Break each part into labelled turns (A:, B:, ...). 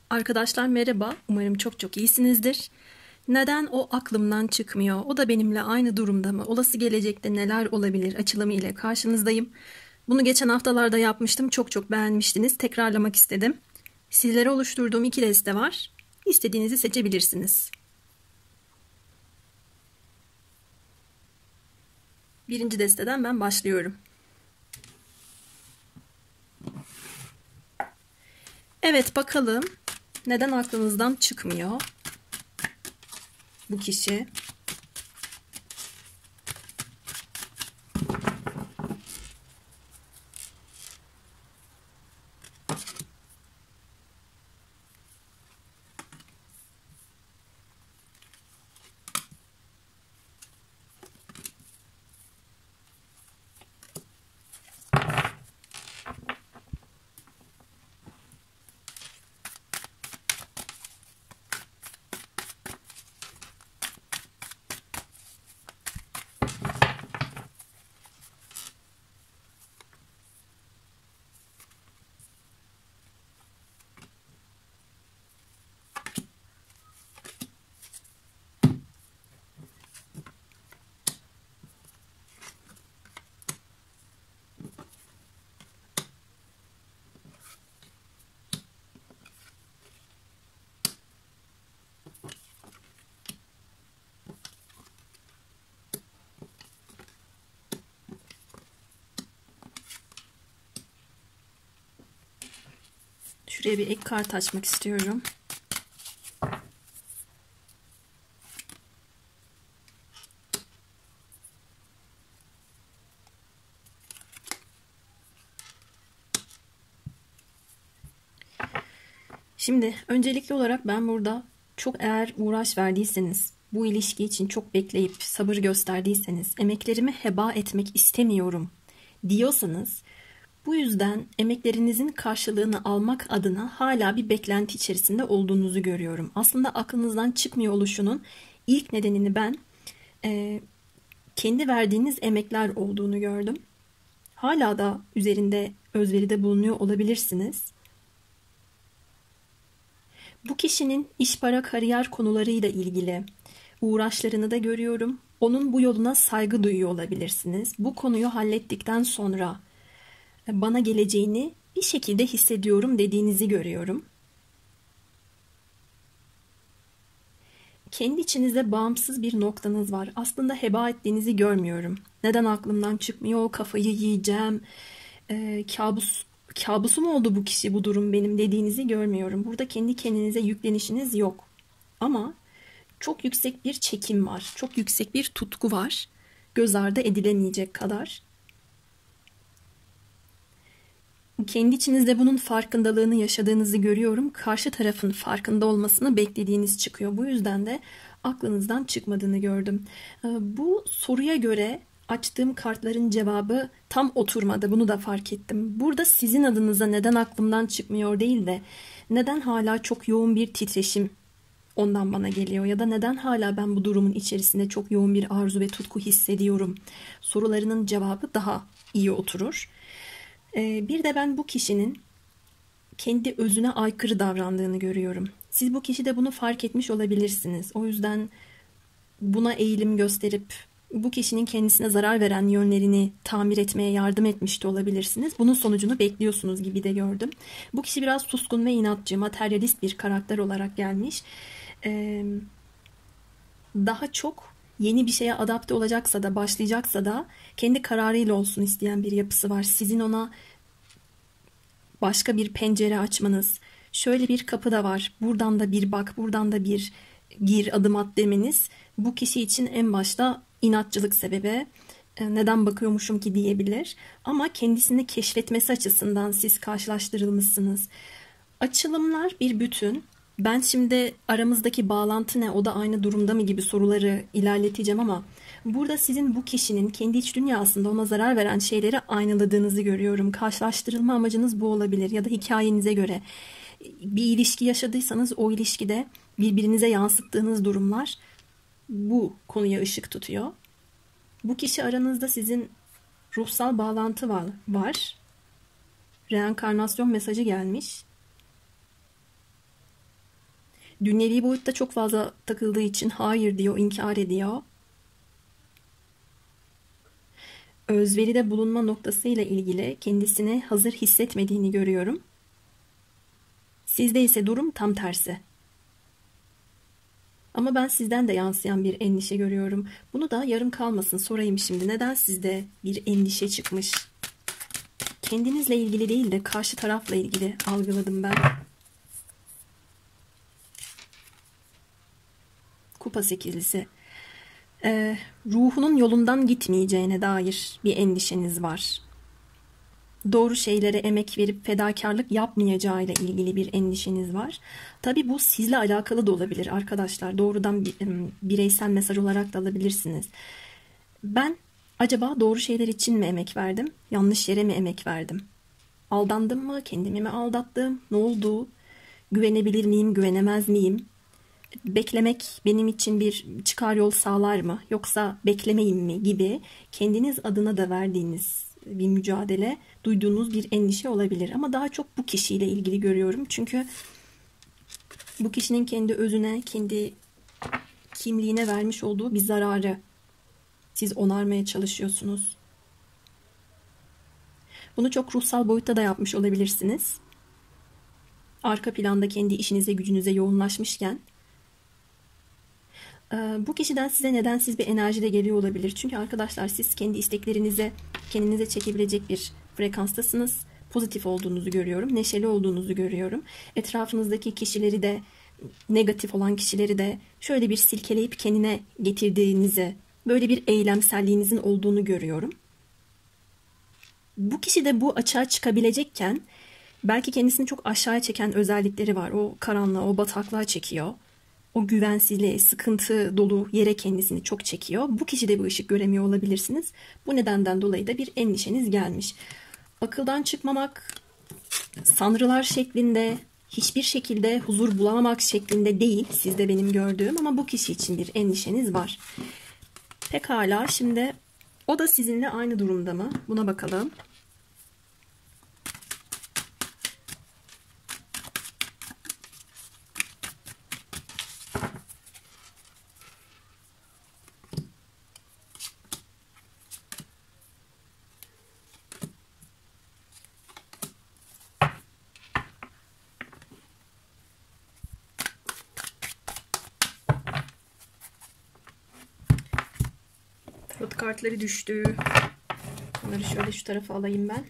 A: Arkadaşlar merhaba, umarım çok çok iyisinizdir. Neden o aklımdan çıkmıyor? O da benimle aynı durumda mı? Olası gelecekte neler olabilir açılımı ile karşınızdayım. Bunu geçen haftalarda yapmıştım, çok çok beğenmiştiniz. Tekrarlamak istedim. Sizlere oluşturduğum 2 deste var. İstediğinizi seçebilirsiniz. Birinci desteden ben başlıyorum. Evet, bakalım neden aklınızdan çıkmıyor bu kişi? Şuraya bir ek kart açmak istiyorum. Şimdi öncelikli olarak ben burada çok eğer uğraş verdiyseniz, bu ilişki için çok bekleyip sabır gösterdiyseniz, emeklerimi heba etmek istemiyorum diyorsanız, bu yüzden emeklerinizin karşılığını almak adına hala bir beklenti içerisinde olduğunuzu görüyorum. Aslında aklınızdan çıkmıyor oluşunun ilk nedenini ben kendi verdiğiniz emekler olduğunu gördüm. Hala da üzerinde özveride bulunuyor olabilirsiniz. Bu kişinin iş, para, kariyer konularıyla ilgili uğraşlarını da görüyorum. Onun bu yoluna saygı duyuyor olabilirsiniz. Bu konuyu hallettikten sonra bana geleceğini bir şekilde hissediyorum dediğinizi görüyorum. Kendi içinizde bağımsız bir noktanız var. Aslında heba ettiğinizi görmüyorum. Neden aklımdan çıkmıyor, kafayı yiyeceğim, kabusu mu oldu bu kişi, bu durum benim dediğinizi görmüyorum. Burada kendi kendinize yüklenişiniz yok. Ama çok yüksek bir çekim var. Çok yüksek bir tutku var. Göz ardı edilemeyecek kadar. Kendi içinizde bunun farkındalığını yaşadığınızı görüyorum. Karşı tarafın farkında olmasını beklediğiniz çıkıyor. Bu yüzden de aklınızdan çıkmadığını gördüm. Bu soruya göre açtığım kartların cevabı tam oturmadı. Bunu da fark ettim. Burada sizin adınıza neden aklımdan çıkmıyor değil de neden hala çok yoğun bir titreşim ondan bana geliyor ya da neden hala ben bu durumun içerisinde çok yoğun bir arzu ve tutku hissediyorum sorularının cevabı daha iyi oturur. Bir de ben bu kişinin kendi özüne aykırı davrandığını görüyorum. Siz bu kişide bunu fark etmiş olabilirsiniz. O yüzden buna eğilim gösterip bu kişinin kendisine zarar veren yönlerini tamir etmeye yardım etmiş de olabilirsiniz. Bunun sonucunu bekliyorsunuz gibi de gördüm. Bu kişi biraz suskun ve inatçı, materyalist bir karakter olarak gelmiş. Daha çok yeni bir şeye adapte olacaksa da, başlayacaksa da kendi kararıyla olsun isteyen bir yapısı var. Sizin ona başka bir pencere açmanız, şöyle bir kapı da var, buradan da bir bak, buradan da bir gir, adım at demeniz bu kişi için en başta inatçılık sebebi. Neden bakıyormuşum ki diyebilir. Ama kendisini keşfetmesi açısından siz karşılaştırılmışsınız. Açılımlar bir bütün. Ben şimdi aramızdaki bağlantı ne, o da aynı durumda mı gibi soruları ilerleteceğim ama burada sizin bu kişinin kendi iç dünyasında ona zarar veren şeyleri aynaladığınızı görüyorum. Karşılaştırılma amacınız bu olabilir ya da hikayenize göre bir ilişki yaşadıysanız o ilişkide birbirinize yansıttığınız durumlar bu konuya ışık tutuyor. Bu kişi aranızda sizin ruhsal bağlantı var. Reenkarnasyon mesajı gelmiş. Dünyevi boyutta çok fazla takıldığı için hayır diyor, inkar ediyor. Özveride bulunma noktasıyla ilgili kendisini hazır hissetmediğini görüyorum. Sizde ise durum tam tersi. Ama ben sizden de yansıyan bir endişe görüyorum. Bunu da yarım kalmasın sorayım şimdi. Neden sizde bir endişe çıkmış? Kendinizle ilgili değil de karşı tarafla ilgili algıladım ben. Kupa sekizlisi. Ruhunun yolundan gitmeyeceğine dair bir endişeniz var. Doğru şeylere emek verip fedakarlık yapmayacağıyla ilgili bir endişeniz var. Tabii bu sizle alakalı da olabilir arkadaşlar. Doğrudan bireysel mesaj olarak da alabilirsiniz. Ben acaba doğru şeyler için mi emek verdim? Yanlış yere mi emek verdim? Aldandım mı? Kendimi mi aldattım? Ne oldu? Güvenebilir miyim? Güvenemez miyim? Beklemek benim için bir çıkar yol sağlar mı? Yoksa beklemeyeyim mi gibi kendiniz adına da verdiğiniz bir mücadele, duyduğunuz bir endişe olabilir. Ama daha çok bu kişiyle ilgili görüyorum. Çünkü bu kişinin kendi özüne, kendi kimliğine vermiş olduğu bir zararı siz onarmaya çalışıyorsunuz. Bunu çok ruhsal boyutta da yapmış olabilirsiniz. Arka planda kendi işinize, gücünüze yoğunlaşmışken bu kişiden size nedensiz bir enerji de geliyor olabilir. Çünkü arkadaşlar siz kendi isteklerinize, kendinize çekebilecek bir frekanstasınız. Pozitif olduğunuzu görüyorum. Neşeli olduğunuzu görüyorum. Etrafınızdaki kişileri de, negatif olan kişileri de şöyle bir silkeleyip kendine getirdiğinizi, böyle bir eylemselliğinizin olduğunu görüyorum. Bu kişi de bu açığa çıkabilecekken belki kendisini çok aşağıya çeken özellikleri var. O karanlığa, o bataklığa çekiyor. O güvensizliğe, sıkıntı dolu yere kendisini çok çekiyor. Bu kişi de bu ışık göremiyor olabilirsiniz. Bu nedenden dolayı da bir endişeniz gelmiş. Akıldan çıkmamak, sanrılar şeklinde, hiçbir şekilde huzur bulamamak şeklinde değil sizde benim gördüğüm, ama bu kişi için bir endişeniz var. Pekala, şimdi o da sizinle aynı durumda mı? Buna bakalım. Tarot kartları düştü. Bunları şöyle şu tarafa alayım ben.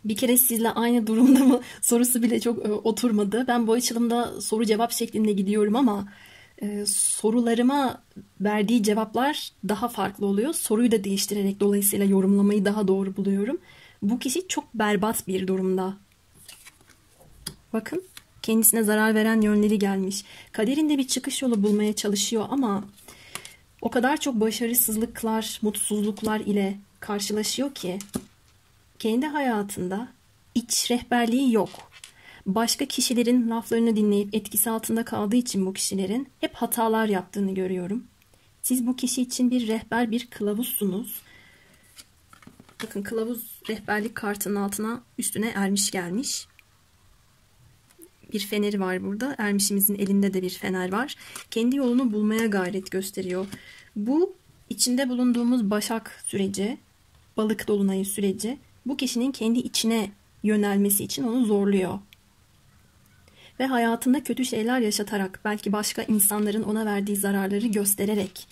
A: Bir kere sizle aynı durumda mı sorusu bile çok oturmadı. Ben bu açılımda soru cevap şeklinde gidiyorum ama sorularıma verdiği cevaplar daha farklı oluyor. Soruyu da değiştirerek dolayısıyla yorumlamayı daha doğru buluyorum. Bu kişi çok berbat bir durumda. Bakın, kendisine zarar veren yönleri gelmiş. Kaderinde bir çıkış yolu bulmaya çalışıyor ama o kadar çok başarısızlıklar, mutsuzluklar ile karşılaşıyor ki kendi hayatında iç rehberliği yok. Başka kişilerin laflarını dinleyip etkisi altında kaldığı için bu kişilerin hep hatalar yaptığını görüyorum. Siz bu kişi için bir rehber, bir kılavuzsunuz. Bakın, kılavuz rehberlik kartının altına üstüne ermiş gelmiş. Bir feneri var burada. Ermişimizin elinde de bir fener var. Kendi yolunu bulmaya gayret gösteriyor. Bu içinde bulunduğumuz Başak süreci, Balık dolunayı süreci bu kişinin kendi içine yönelmesi için onu zorluyor. Ve hayatında kötü şeyler yaşatarak, belki başka insanların ona verdiği zararları göstererek,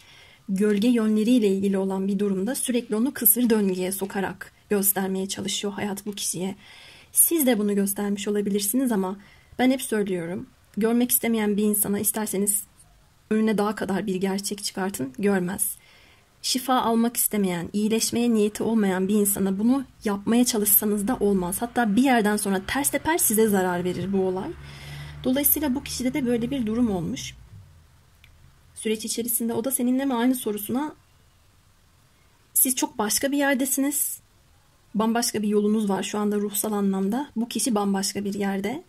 A: gölge yönleriyle ilgili olan bir durumda sürekli onu kısır döngüye sokarak göstermeye çalışıyor hayat bu kişiye. Siz de bunu göstermiş olabilirsiniz ama ben hep söylüyorum, görmek istemeyen bir insana isterseniz önüne daha kadar bir gerçek çıkartın, görmez. Şifa almak istemeyen, iyileşmeye niyeti olmayan bir insana bunu yapmaya çalışsanız da olmaz. Hatta bir yerden sonra ters teper, size zarar verir bu olay. Dolayısıyla bu kişide de böyle bir durum olmuş. Süreç içerisinde o da seninle mi aynı sorusuna Siz çok başka bir yerdesiniz. Bambaşka bir yolunuz var şu anda ruhsal anlamda. Bu kişi bambaşka bir yerde.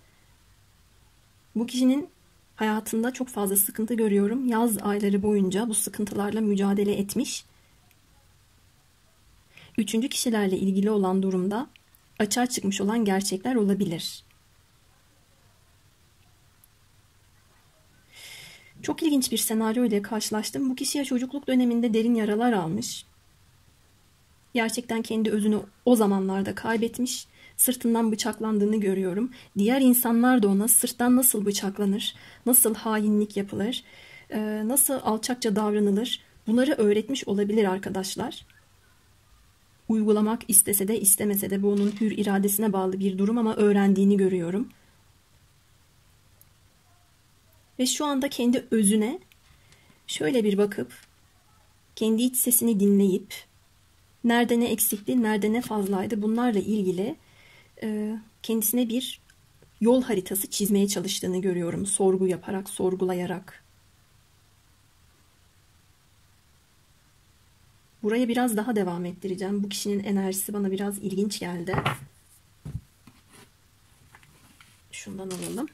A: Bu kişinin hayatında çok fazla sıkıntı görüyorum. Yaz ayları boyunca bu sıkıntılarla mücadele etmiş. Üçüncü kişilerle ilgili olan durumda açığa çıkmış olan gerçekler olabilir. Çok ilginç bir senaryo ile karşılaştım. Bu kişiye çocukluk döneminde derin yaralar almış. Gerçekten kendi özünü o zamanlarda kaybetmiş. Sırtından bıçaklandığını görüyorum. Diğer insanlar da ona sırttan nasıl bıçaklanır, nasıl hainlik yapılır, nasıl alçakça davranılır, bunları öğretmiş olabilir arkadaşlar. Uygulamak istese de istemese de bu onun hür iradesine bağlı bir durum ama öğrendiğini görüyorum. Ve şu anda kendi özüne şöyle bir bakıp, kendi iç sesini dinleyip, nerede ne eksikti, nerede ne fazlaydı bunlarla ilgili kendisine bir yol haritası çizmeye çalıştığını görüyorum. Sorgu yaparak, sorgulayarak. Buraya biraz daha devam ettireceğim. Bu kişinin enerjisi bana biraz ilginç geldi. Şundan alalım.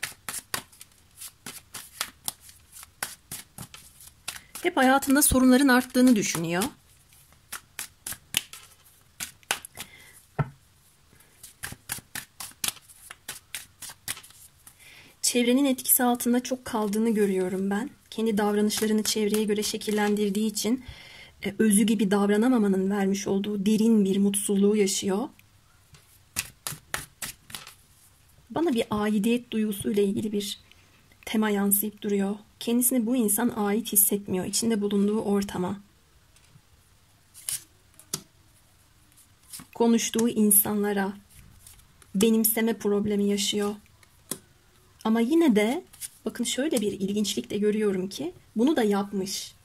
A: Hep hayatında sorunların arttığını düşünüyor. Çevrenin etkisi altında çok kaldığını görüyorum ben. Kendi davranışlarını çevreye göre şekillendirdiği için özü gibi davranamamanın vermiş olduğu derin bir mutsuzluğu yaşıyor. Bana bir aidiyet duygusuyla ilgili bir tema yansıyıp duruyor. Kendisine bu insan ait hissetmiyor içinde bulunduğu ortama. Konuştuğu insanlara benimseme problemi yaşıyor. Ama yine de bakın şöyle bir ilginçlik de görüyorum ki bunu da yapmış.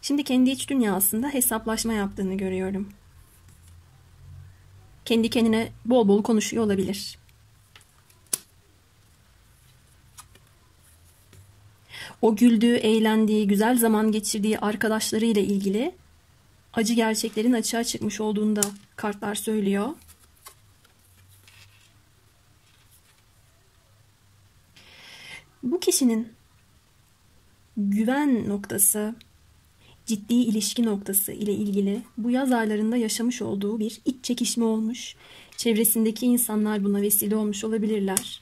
A: Şimdi kendi iç dünyasında hesaplaşma yaptığını görüyorum. Kendi kendine bol bol konuşuyor olabilir. O güldüğü, eğlendiği, güzel zaman geçirdiği arkadaşlarıyla ilgili acı gerçeklerin açığa çıkmış olduğunu da kartlar söylüyor. Bu kişinin güven noktası, ciddi ilişki noktası ile ilgili bu yaz aylarında yaşamış olduğu bir iç çekişme olmuş. Çevresindeki insanlar buna vesile olmuş olabilirler.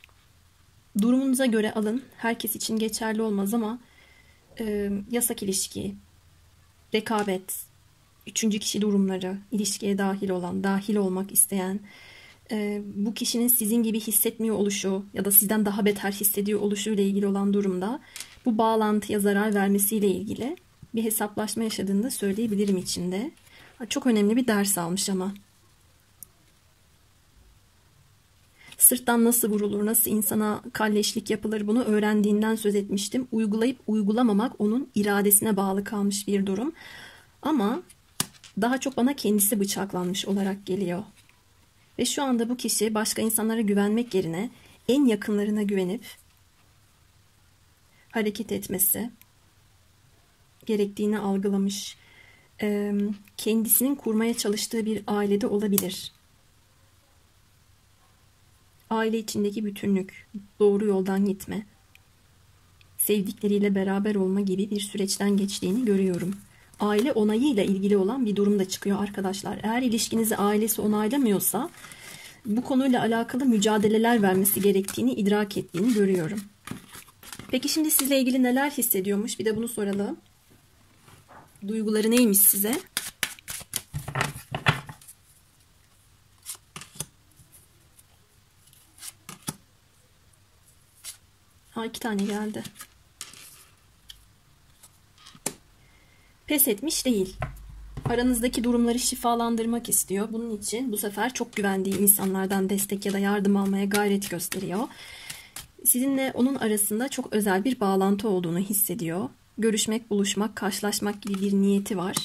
A: Durumunuza göre alın. Herkes için geçerli olmaz ama yasak ilişki, rekabet, üçüncü kişi durumları, ilişkiye dahil olan, dahil olmak isteyen, bu kişinin sizin gibi hissetmiyor oluşu ya da sizden daha beter hissediyor oluşu ile ilgili olan durumda bu bağlantıya zarar vermesiyle ilgili bir hesaplaşma yaşadığını da söyleyebilirim içinde. Çok önemli bir ders almış ama. Sırttan nasıl vurulur, nasıl insana kalleşlik yapılır bunu öğrendiğinden söz etmiştim. Uygulayıp uygulamamak onun iradesine bağlı kalmış bir durum. Ama daha çok bana kendisi bıçaklanmış olarak geliyor. Ve şu anda bu kişi başka insanlara güvenmek yerine en yakınlarına güvenip hareket etmesi gerektiğini algılamış. Kendisinin kurmaya çalıştığı bir ailede olabilir. Aile içindeki bütünlük, doğru yoldan gitme, sevdikleriyle beraber olma gibi bir süreçten geçtiğini görüyorum. Aile onayıyla ilgili olan bir durum da çıkıyor arkadaşlar. Eğer ilişkinizi ailesi onaylamıyorsa bu konuyla alakalı mücadeleler vermesi gerektiğini idrak ettiğini görüyorum. Peki şimdi sizle ilgili neler hissediyormuş? Bir de bunu soralım. Duyguları neymiş size? Ha, 2 tane geldi. Pes etmiş değil. Aranızdaki durumları şifalandırmak istiyor. Bunun için bu sefer çok güvendiği insanlardan destek ya da yardım almaya gayret gösteriyor. Sizinle onun arasında çok özel bir bağlantı olduğunu hissediyor. Görüşmek, buluşmak, karşılaşmak gibi bir niyeti var.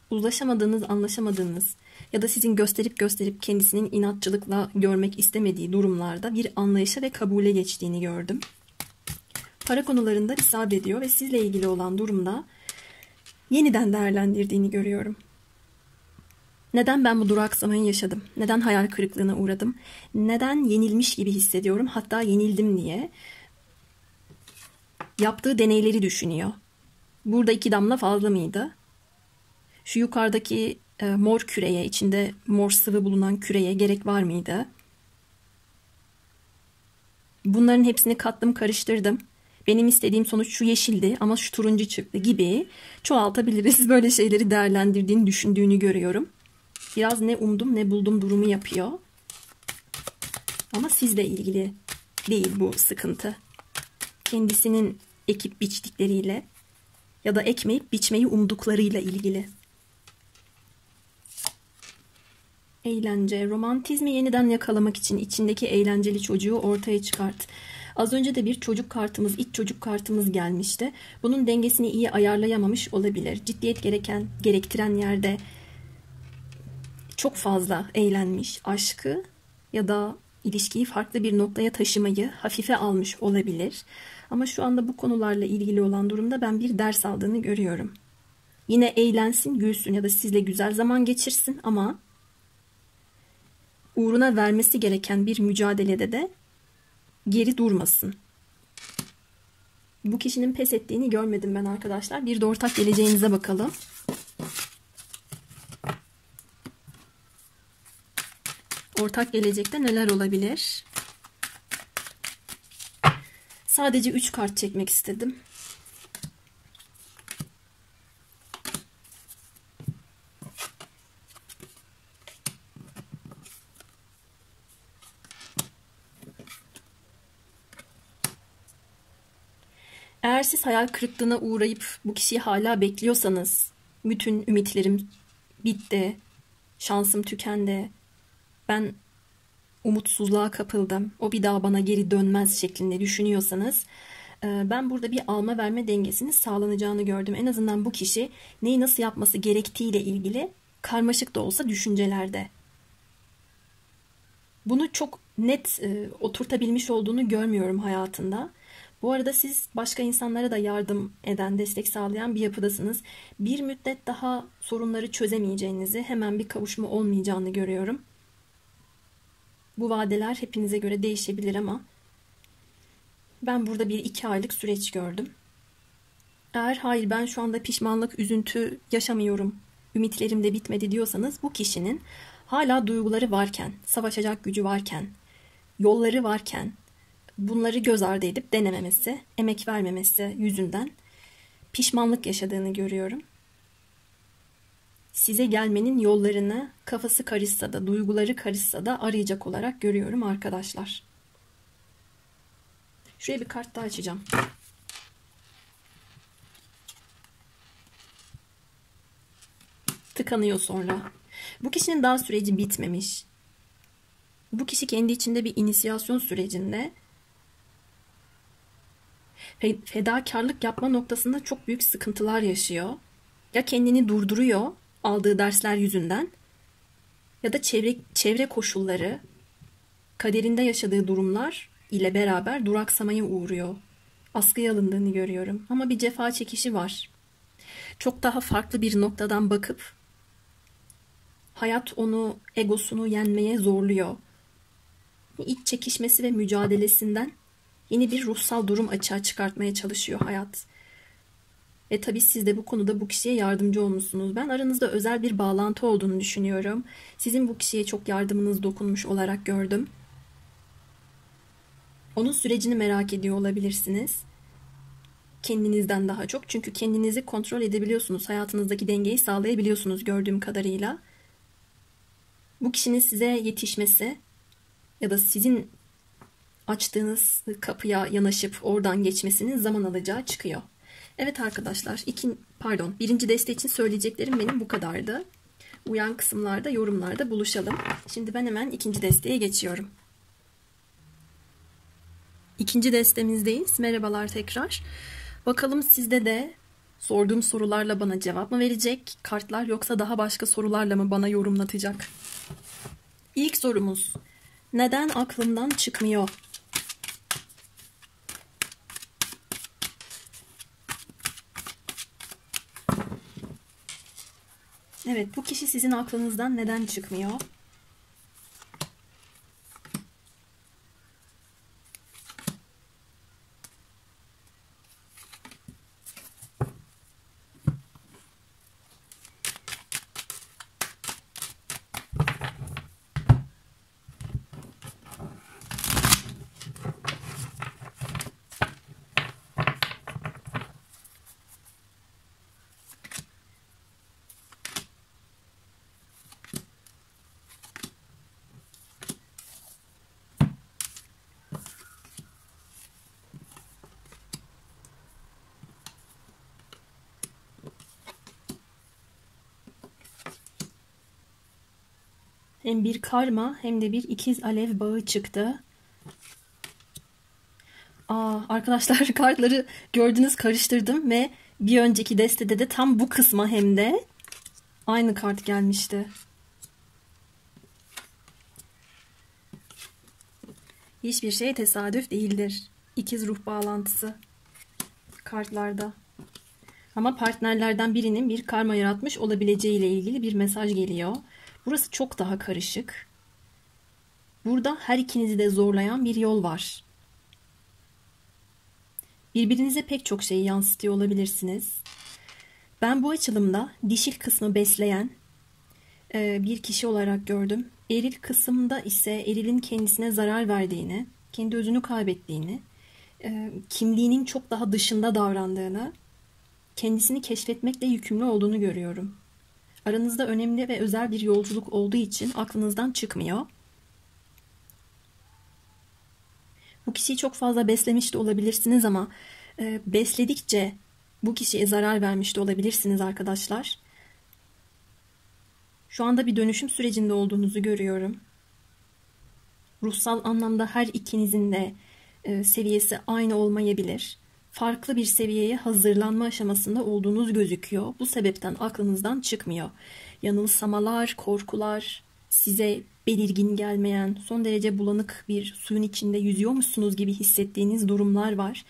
A: Uzlaşamadığınız, anlaşamadığınız ya da sizin gösterip kendisinin inatçılıkla görmek istemediği durumlarda bir anlayışa ve kabule geçtiğini gördüm. Para konularında bir sabrediyor ve sizle ilgili olan durumda yeniden değerlendirdiğini görüyorum. Neden ben bu duraksamayı yaşadım? Neden hayal kırıklığına uğradım? Neden yenilmiş gibi hissediyorum? Hatta yenildim diye. Yaptığı deneyleri düşünüyor. Burada 2 damla fazla mıydı? Şu yukarıdaki mor küreye, içinde mor sıvı bulunan küreye gerek var mıydı? Bunların hepsini kattım, karıştırdım. Benim istediğim sonuç şu yeşildi ama şu turuncu çıktı gibi çoğaltabiliriz. Böyle şeyleri değerlendirdiğini, düşündüğünü görüyorum. Biraz ne umdum ne buldum durumu yapıyor. Ama sizle ilgili değil bu sıkıntı. Kendisinin ekip biçtikleriyle ya da ekmeyip biçmeyi umduklarıyla ilgili. Eğlence, romantizmi yeniden yakalamak için içindeki eğlenceli çocuğu ortaya çıkart. Az önce de bir çocuk kartımız, iç çocuk kartımız gelmişti. Bunun dengesini iyi ayarlayamamış olabilir. Ciddiyet gerektiren yerde çok fazla eğlenmiş, aşkı ya da ilişkiyi farklı bir noktaya taşımayı hafife almış olabilir. Ama şu anda bu konularla ilgili olan durumda ben bir ders aldığını görüyorum. Yine eğlensin, gülsün ya da sizle güzel zaman geçirsin ama uğruna vermesi gereken bir mücadelede de geri durmasın. Bu kişinin pes ettiğini görmedim ben arkadaşlar. Bir de ortak geleceğinize bakalım. Ortak gelecekte neler olabilir? Sadece 3 kart çekmek istedim. Eğer siz hayal kırıklığına uğrayıp bu kişiyi hala bekliyorsanız, bütün ümitlerim bitti, şansım tükendi, ben umutsuzluğa kapıldım, o bir daha bana geri dönmez şeklinde düşünüyorsanız, ben burada bir alma verme dengesinin sağlanacağını gördüm. En azından bu kişi neyi nasıl yapması gerektiğiyle ilgili karmaşık da olsa düşüncelerde. Bunu çok net oturtabilmiş olduğunu görmüyorum hayatında. Bu arada siz başka insanlara da yardım eden, destek sağlayan bir yapıdasınız. Bir müddet daha sorunları çözemeyeceğinizi, hemen bir kavuşma olmayacağını görüyorum. Bu vadeler hepinize göre değişebilir ama ben burada bir 2 aylık süreç gördüm. Eğer hayır ben şu anda pişmanlık, üzüntü yaşamıyorum, ümitlerim de bitmedi diyorsanız bu kişinin hala duyguları varken, savaşacak gücü varken, yolları varken bunları göz ardı edip denememesi, emek vermemesi yüzünden pişmanlık yaşadığını görüyorum. Size gelmenin yollarını kafası karışsa da, duyguları karışsa da arayacak olarak görüyorum arkadaşlar. Şuraya bir kart daha açacağım. Tıkanıyor sonra. Bu kişinin daha süreci bitmemiş. Bu kişi kendi içinde bir inisiyasyon sürecinde. Fedakarlık yapma noktasında çok büyük sıkıntılar yaşıyor. Ya kendini durduruyor aldığı dersler yüzünden ya da çevre koşulları, kaderinde yaşadığı durumlar ile beraber duraksamaya uğruyor. Askıya alındığını görüyorum ama bir cefa çekişi var. Çok daha farklı bir noktadan bakıp hayat onu, egosunu yenmeye zorluyor. İç çekişmesi ve mücadelesinden yeni bir ruhsal durum açığa çıkartmaya çalışıyor hayat. Ve tabii siz de bu konuda bu kişiye yardımcı olmuşsunuz. Ben aranızda özel bir bağlantı olduğunu düşünüyorum. Sizin bu kişiye çok yardımınız dokunmuş olarak gördüm. Onun sürecini merak ediyor olabilirsiniz. Kendinizden daha çok. Çünkü kendinizi kontrol edebiliyorsunuz. Hayatınızdaki dengeyi sağlayabiliyorsunuz gördüğüm kadarıyla. Bu kişinin size yetişmesi ya da sizin açtığınız kapıya yanaşıp oradan geçmesinin zaman alacağı çıkıyor. Evet arkadaşlar, birinci deste için söyleyeceklerim benim bu kadardı. Uyan kısımlarda, yorumlarda buluşalım. Şimdi ben hemen ikinci desteye geçiyorum. İkinci destemizdeyiz. Merhabalar tekrar. Bakalım sizde de sorduğum sorularla bana cevap mı verecek kartlar yoksa daha başka sorularla mı bana yorumlatacak? İlk sorumuz. Neden aklımdan çıkmıyor? Evet, bu kişi sizin aklınızdan neden çıkmıyor? Hem bir karma hem de bir ikiz alev bağı çıktı. Arkadaşlar kartları gördünüz, karıştırdım ve bir önceki destede de tam bu kısma hem de aynı kart gelmişti. Hiçbir şey tesadüf değildir. İkiz ruh bağlantısı kartlarda. Ama partnerlerden birinin bir karma yaratmış olabileceği ile ilgili bir mesaj geliyor. Burası çok daha karışık. Burada her ikinizi de zorlayan bir yol var. Birbirinize pek çok şeyi yansıtıyor olabilirsiniz. Ben bu açılımda dişil kısmı besleyen bir kişi olarak gördüm. Eril kısımda ise erilin kendisine zarar verdiğini, kendi özünü kaybettiğini, kimliğinin çok daha dışında davrandığını, kendisini keşfetmekle yükümlü olduğunu görüyorum. Aranızda önemli ve özel bir yolculuk olduğu için aklınızdan çıkmıyor. Bu kişiyi çok fazla beslemiş de olabilirsiniz ama besledikçe bu kişiye zarar vermiş de olabilirsiniz arkadaşlar. Şu anda bir dönüşüm sürecinde olduğunuzu görüyorum. Ruhsal anlamda her ikinizin de seviyesi aynı olmayabilir. Farklı bir seviyeye hazırlanma aşamasında olduğunuz gözüküyor. Bu sebepten aklınızdan çıkmıyor. Yanılsamalar, korkular, size belirgin gelmeyen, son derece bulanık bir suyun içinde yüzüyormuşsunuz gibi hissettiğiniz durumlar var.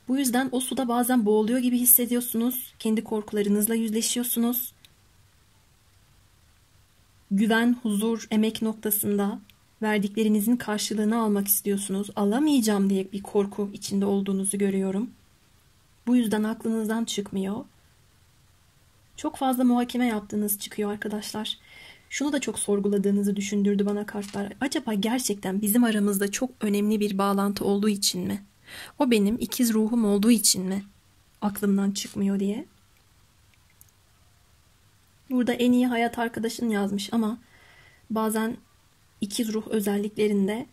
A: Bu yüzden o suda bazen boğuluyor gibi hissediyorsunuz. Kendi korkularınızla yüzleşiyorsunuz. Güven, huzur, emek noktasında verdiklerinizin karşılığını almak istiyorsunuz. Alamayacağım diye bir korku içinde olduğunuzu görüyorum. Bu yüzden aklınızdan çıkmıyor. Çok fazla muhakeme yaptığınız çıkıyor arkadaşlar. Şunu da çok sorguladığınızı düşündürdü bana kartlar. Acaba gerçekten bizim aramızda çok önemli bir bağlantı olduğu için mi? O benim ikiz ruhum olduğu için mi? Aklımdan çıkmıyor diye. Burada en iyi hayat arkadaşın yazmış ama bazen ikiz ruh özelliklerinde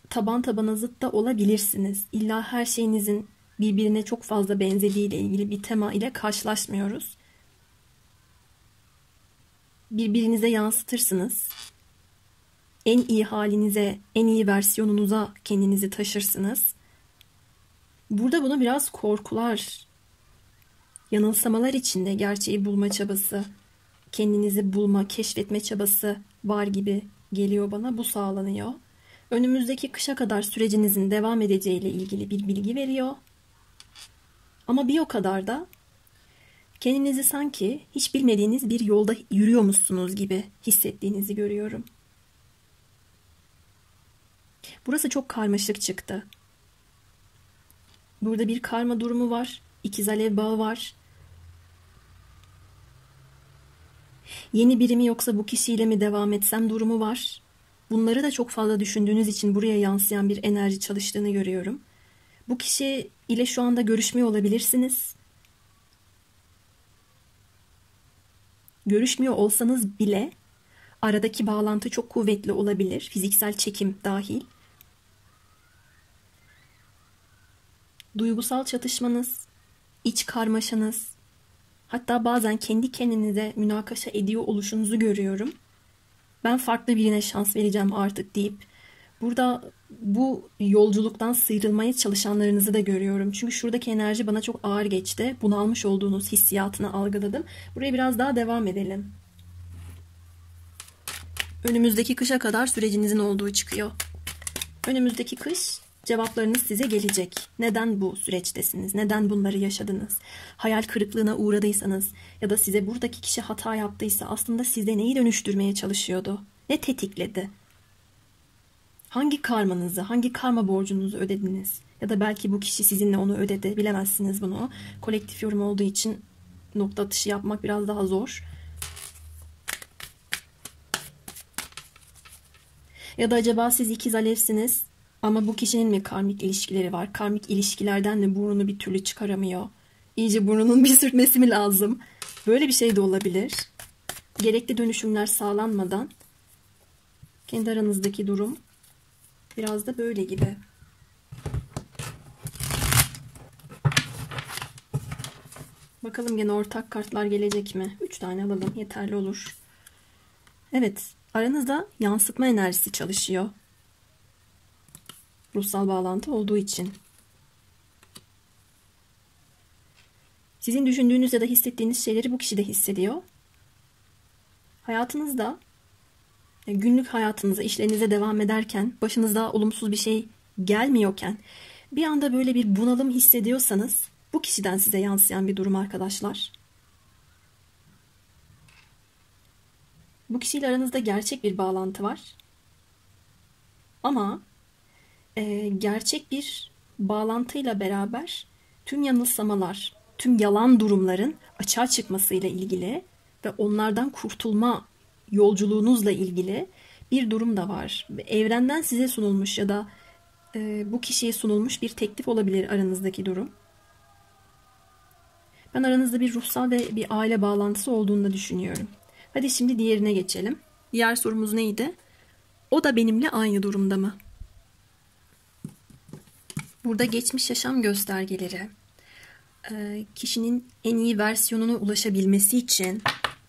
A: taban tabana zıt da olabilirsiniz. İlla her şeyinizin birbirine çok fazla benzediği ile ilgili bir tema ile karşılaşmıyoruz. Birbirinize yansıtırsınız. En iyi halinize, en iyi versiyonunuza kendinizi taşırsınız. Burada buna biraz korkular, yanılsamalar içinde gerçeği bulma çabası, kendinizi bulma, keşfetme çabası var gibi geliyor bana. Bu sağlanıyor. Önümüzdeki kışa kadar sürecinizin devam edeceği ile ilgili bir bilgi veriyor. Ama bir o kadar da kendinizi sanki hiç bilmediğiniz bir yolda yürüyormuşsunuz gibi hissettiğinizi görüyorum. Burası çok karmaşık çıktı. Burada bir karma durumu var. İkiz alev bağı var. Yeni biri mi yoksa bu kişiyle mi devam etsem durumu var. Bunları da çok fazla düşündüğünüz için buraya yansıyan bir enerji çalıştığını görüyorum. Bu kişi ile şu anda görüşmüyor olabilirsiniz. Görüşmüyor olsanız bile aradaki bağlantı çok kuvvetli olabilir. Fiziksel çekim dahil. Duygusal çatışmanız, iç karmaşanız, hatta bazen kendi kendinize münakaşa ediyor oluşunuzu görüyorum. Ben farklı birine şans vereceğim artık deyip burada bu yolculuktan sıyrılmaya çalışanlarınızı da görüyorum. Çünkü şuradaki enerji bana çok ağır geçti. Bunalmış olduğunuz hissiyatını algıladım. Buraya biraz daha devam edelim. Önümüzdeki kışa kadar sürecinizin olduğu çıkıyor. Önümüzdeki kış Cevaplarınız size gelecek. Neden bu süreçtesiniz? Neden bunları yaşadınız? Hayal kırıklığına uğradıysanız ya da size buradaki kişi hata yaptıysa aslında size neyi dönüştürmeye çalışıyordu? Ne tetikledi? Hangi karmanızı, hangi karma borcunuzu ödediniz? Ya da belki bu kişi sizinle onu ödedi. Bilemezsiniz bunu. Kolektif yorum olduğu için nokta atışı yapmak biraz daha zor. Ya da acaba siz ikiz alevsiniz ama bu kişinin mi karmik ilişkileri var? Karmik ilişkilerden de burnunu bir türlü çıkaramıyor. İyice burnunun bir sürtmesi mi lazım? Böyle bir şey de olabilir. Gerekli dönüşümler sağlanmadan kendi aranızdaki durum biraz da böyle gibi. Bakalım gene ortak kartlar gelecek mi? 3 tane alalım, yeterli olur. Evet, aranızda yansıtma enerjisi çalışıyor. Ruhsal bağlantı olduğu için. Sizin düşündüğünüz ya da hissettiğiniz şeyleri bu kişi de hissediyor. Hayatınızda, günlük hayatınıza, işlerinize devam ederken, başınızda olumsuz bir şey gelmiyorken, bir anda böyle bir bunalım hissediyorsanız, bu kişiden size yansıyan bir durum arkadaşlar. Bu kişiyle aranızda gerçek bir bağlantı var. Ama gerçek bir bağlantıyla beraber tüm yanılsamalar, tüm yalan durumların açığa çıkmasıyla ilgili ve onlardan kurtulma yolculuğunuzla ilgili bir durum da var. Evrenden size sunulmuş ya da bu kişiye sunulmuş bir teklif olabilir aranızdaki durum. Ben aranızda bir ruhsal ve bir aile bağlantısı olduğunu da düşünüyorum. Hadi şimdi diğerine geçelim. Diğer sorumuz neydi? O da benimle aynı durumda mı? Burada geçmiş yaşam göstergeleri, kişinin en iyi versiyonuna ulaşabilmesi için,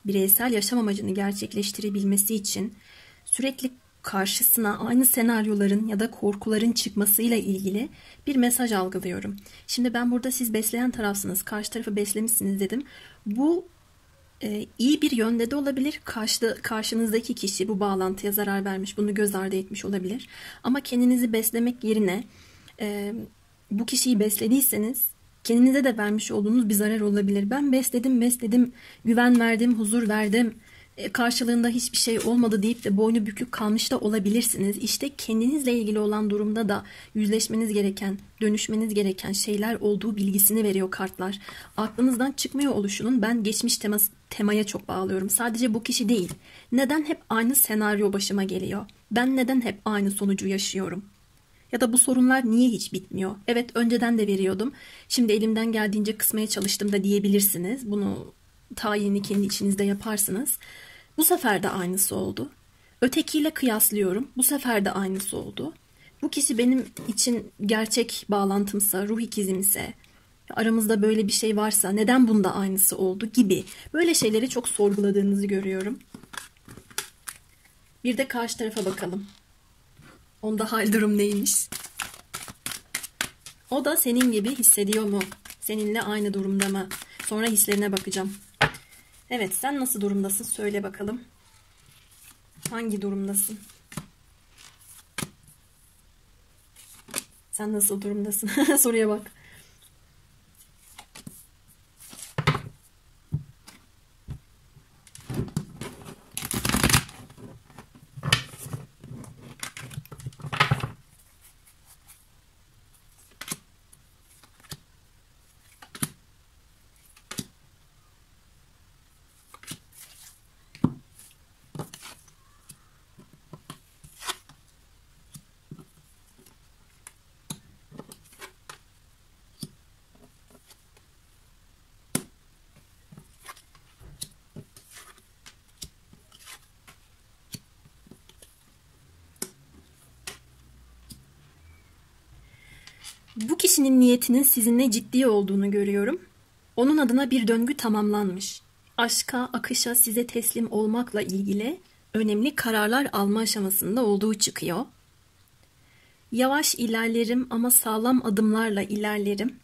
A: bireysel yaşam amacını gerçekleştirebilmesi için sürekli karşısına aynı senaryoların ya da korkuların çıkmasıyla ilgili bir mesaj algılıyorum. Şimdi ben burada siz besleyen tarafsınız, karşı tarafı beslemişsiniz dedim. Bu iyi bir yönde de olabilir. Karşınızdaki kişi bu bağlantıya zarar vermiş, bunu göz ardı etmiş olabilir. Ama kendinizi beslemek yerine bu kişiyi beslediyseniz kendinize de vermiş olduğunuz bir zarar olabilir. Ben besledim, güven verdim, huzur verdim. Karşılığında hiçbir şey olmadı deyip de boynu bükük kalmış da olabilirsiniz. İşte kendinizle ilgili olan durumda da yüzleşmeniz gereken, dönüşmeniz gereken şeyler olduğu bilgisini veriyor kartlar. Aklınızdan çıkmıyor oluşunun ben geçmiş temaya çok bağlıyorum. Sadece bu kişi değil. Neden hep aynı senaryo başıma geliyor? Ben neden hep aynı sonucu yaşıyorum? Ya da bu sorunlar niye hiç bitmiyor? Evet, önceden de veriyordum. Şimdi elimden geldiğince kısmaya çalıştım da diyebilirsiniz. Bunu tayini kendi içinizde yaparsınız. Bu sefer de aynısı oldu. Ötekiyle kıyaslıyorum. Bu sefer de aynısı oldu. Bu kişi benim için gerçek bağlantımsa, ruh ikizimse, aramızda böyle bir şey varsa neden bunda aynısı oldu gibi. Böyle şeyleri çok sorguladığınızı görüyorum. Bir de karşı tarafa bakalım. Onda hal durum neymiş? O da senin gibi hissediyor mu? Seninle aynı durumda mı? Sonra hislerine bakacağım. Evet, sen nasıl durumdasın? Söyle bakalım. Hangi durumdasın? Sen nasıl durumdasın? Soruya bak. Bu kişinin niyetinin sizinle ciddi olduğunu görüyorum. Onun adına bir döngü tamamlanmış. Aşka, akışa, size teslim olmakla ilgili önemli kararlar alma aşamasında olduğu çıkıyor. Yavaş ilerlerim ama sağlam adımlarla ilerlerim.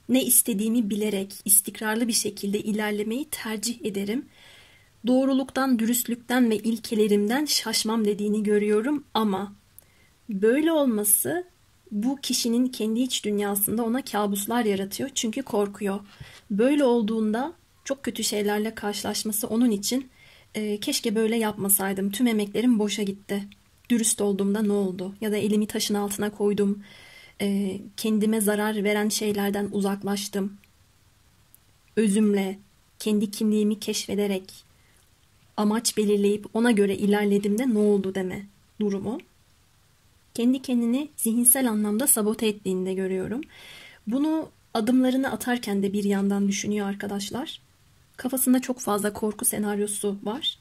A: Ne istediğimi bilerek, istikrarlı bir şekilde ilerlemeyi tercih ederim. Doğruluktan, dürüstlükten ve ilkelerimden şaşmam dediğini görüyorum ama böyle olması bu kişinin kendi iç dünyasında ona kabuslar yaratıyor çünkü korkuyor. Böyle olduğunda çok kötü şeylerle karşılaşması onun için keşke böyle yapmasaydım, tüm emeklerim boşa gitti. Dürüst olduğumda ne oldu? Ya da elimi taşın altına koydum, kendime zarar veren şeylerden uzaklaştım. Özümle, kendi kimliğimi keşfederek, amaç belirleyip ona göre ilerledim de ne oldu deme durumu. Kendi kendini zihinsel anlamda sabote ettiğini de görüyorum. Bunu adımlarını atarken de bir yandan düşünüyor arkadaşlar. Kafasında çok fazla korku senaryosu var.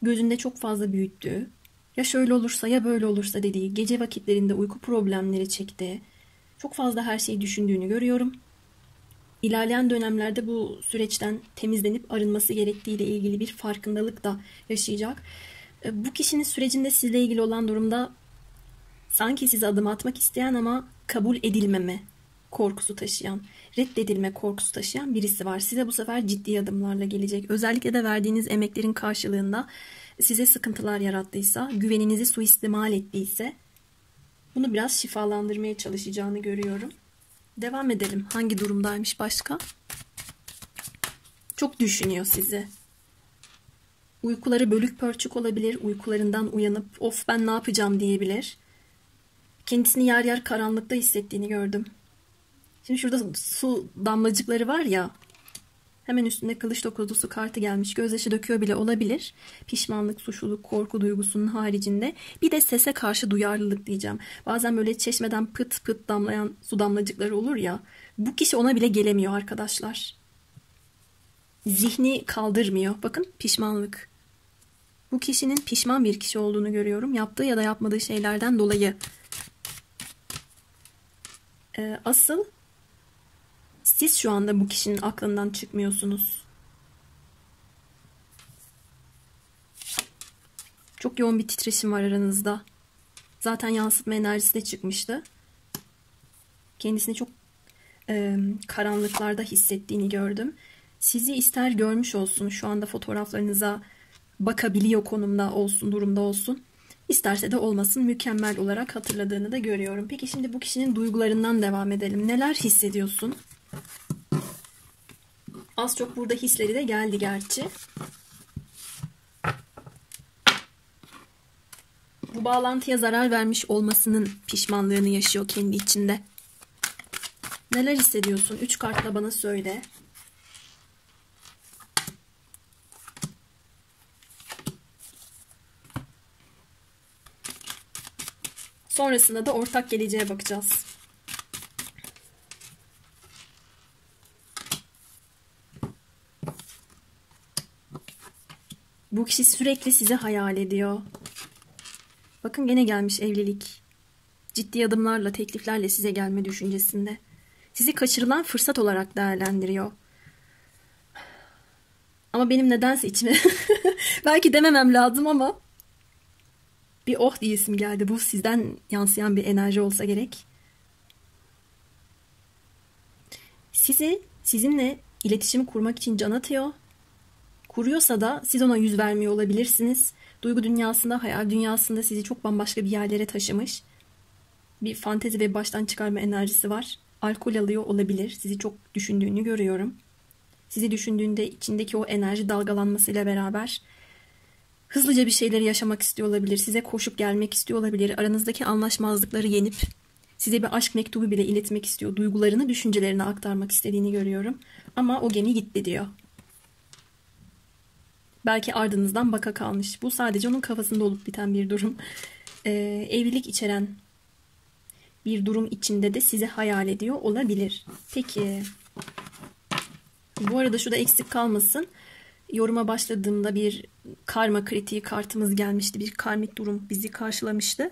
A: Gözünde çok fazla büyüttüğü, ya şöyle olursa ya böyle olursa dediği, gece vakitlerinde uyku problemleri çektiği, çok fazla her şeyi düşündüğünü görüyorum. İlerleyen dönemlerde bu süreçten temizlenip arınması gerektiğiyle ilgili bir farkındalık da yaşayacak. Bu kişinin sürecinde sizle ilgili olan durumda sanki size adım atmak isteyen ama kabul edilmeme korkusu taşıyan, reddedilme korkusu taşıyan birisi var. Size bu sefer ciddi adımlarla gelecek. Özellikle de verdiğiniz emeklerin karşılığında size sıkıntılar yarattıysa, güveninizi suistimal ettiyse bunu biraz şifalandırmaya çalışacağını görüyorum. Devam edelim. Hangi durumdaymış başka? Çok düşünüyor sizi. Uykuları bölük pörçük olabilir. Uykularından uyanıp of ben ne yapacağım diyebilir. Kendisini yer yer karanlıkta hissettiğini gördüm. Şimdi şurada su damlacıkları var ya. Hemen üstünde kılıç dokuzlusu kartı gelmiş. Gözyaşı döküyor bile olabilir. Pişmanlık, suçluluk, korku duygusunun haricinde bir de sese karşı duyarlılık diyeceğim. Bazen böyle çeşmeden pıt pıt damlayan su damlacıkları olur ya. Bu kişi ona bile gelemiyor arkadaşlar. Zihni kaldırmıyor. Bakın pişmanlık. Bu kişinin pişman bir kişi olduğunu görüyorum. Yaptığı ya da yapmadığı şeylerden dolayı. Asıl siz şu anda bu kişinin aklından çıkmıyorsunuz. Çok yoğun bir titreşim var aranızda. Zaten yansıtma enerjisi de çıkmıştı. Kendisini çok karanlıklarda hissettiğini gördüm. Sizi ister görmüş olsun, şu anda fotoğraflarınıza bakabiliyor konumda olsun, durumda olsun. İsterse de olmasın, mükemmel olarak hatırladığını da görüyorum. Peki şimdi bu kişinin duygularından devam edelim. Neler hissediyorsun? Az çok burada hisleri de geldi gerçi. Bu bağlantıya zarar vermiş olmasının pişmanlığını yaşıyor kendi içinde. Neler hissediyorsun? 3 kartla bana söyle. Sonrasında da ortak geleceğe bakacağız. Bu kişi sürekli sizi hayal ediyor. Bakın gene gelmiş evlilik. Ciddi adımlarla, tekliflerle size gelme düşüncesinde. Sizi kaçırılan fırsat olarak değerlendiriyor. Ama benim nedense içime belki dememem lazım ama bir oh diyesim geldi. Bu sizden yansıyan bir enerji olsa gerek. Sizinle iletişimi kurmak için can atıyor. Kuruyorsa da siz ona yüz vermiyor olabilirsiniz. Duygu dünyasında, hayal dünyasında sizi çok bambaşka bir yerlere taşımış. Bir fantezi ve baştan çıkarma enerjisi var. Alkol alıyor olabilir. Sizi çok düşündüğünü görüyorum. Sizi düşündüğünde içindeki o enerji dalgalanmasıyla beraber hızlıca bir şeyleri yaşamak istiyor olabilir. Size koşup gelmek istiyor olabilir. Aranızdaki anlaşmazlıkları yenip size bir aşk mektubu bile iletmek istiyor. Duygularını, düşüncelerini aktarmak istediğini görüyorum. Ama o gemi gitti diyor. Belki ardınızdan baka kalmış. Bu sadece onun kafasında olup biten bir durum. Evlilik içeren bir durum içinde de sizi hayal ediyor olabilir. Peki. Bu arada şu da eksik kalmasın. Yoruma başladığımda bir karma kritiği kartımız gelmişti. Bir karmik durum bizi karşılamıştı.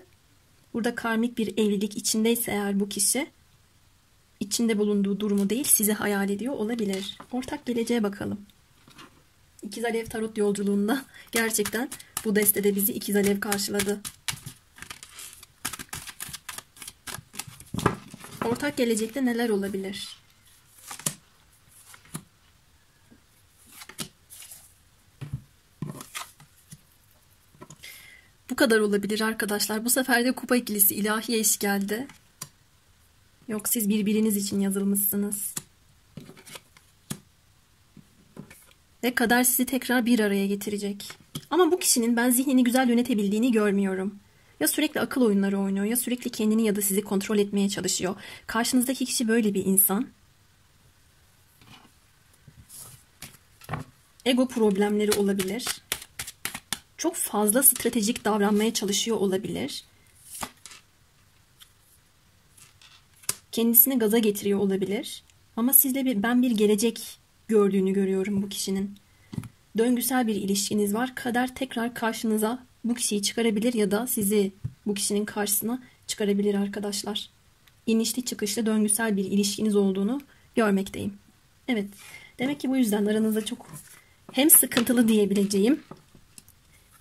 A: Burada karmik bir evlilik içindeyse eğer bu kişi içinde bulunduğu durumu değil sizi hayal ediyor olabilir. Ortak geleceğe bakalım. İkiz Alev Tarot yolculuğunda gerçekten bu destede bizi İkiz Alev karşıladı. Ortak gelecekte neler olabilir? Bu kadar olabilir arkadaşlar. Bu sefer de kupa ikilisi ilahi eş geldi. Yok, siz birbiriniz için yazılmışsınız. Ve kader sizi tekrar bir araya getirecek. Ama bu kişinin ben zihnini güzel yönetebildiğini görmüyorum. Ya sürekli akıl oyunları oynuyor, ya sürekli kendini ya da sizi kontrol etmeye çalışıyor. Karşınızdaki kişi böyle bir insan. Ego problemleri olabilir. Çok fazla stratejik davranmaya çalışıyor olabilir. Kendisini gaza getiriyor olabilir. Ama sizle ben bir gelecek gördüğünü görüyorum bu kişinin. Döngüsel bir ilişkiniz var. Kader tekrar karşınıza bu kişiyi çıkarabilir ya da sizi bu kişinin karşısına çıkarabilir arkadaşlar. İnişli çıkışlı döngüsel bir ilişkiniz olduğunu görmekteyim. Evet. Demek ki bu yüzden aranızda çok hem sıkıntılı diyebileceğim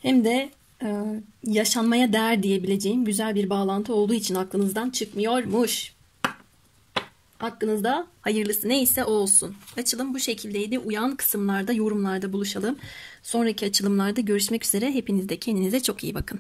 A: hem de yaşanmaya değer diyebileceğim güzel bir bağlantı olduğu için aklınızdan çıkmıyormuş. Hakkınızda hayırlısı neyse o olsun. Açılım bu şekildeydi. Uyan kısımlarda, yorumlarda buluşalım. Sonraki açılımlarda görüşmek üzere. Hepiniz de kendinize çok iyi bakın.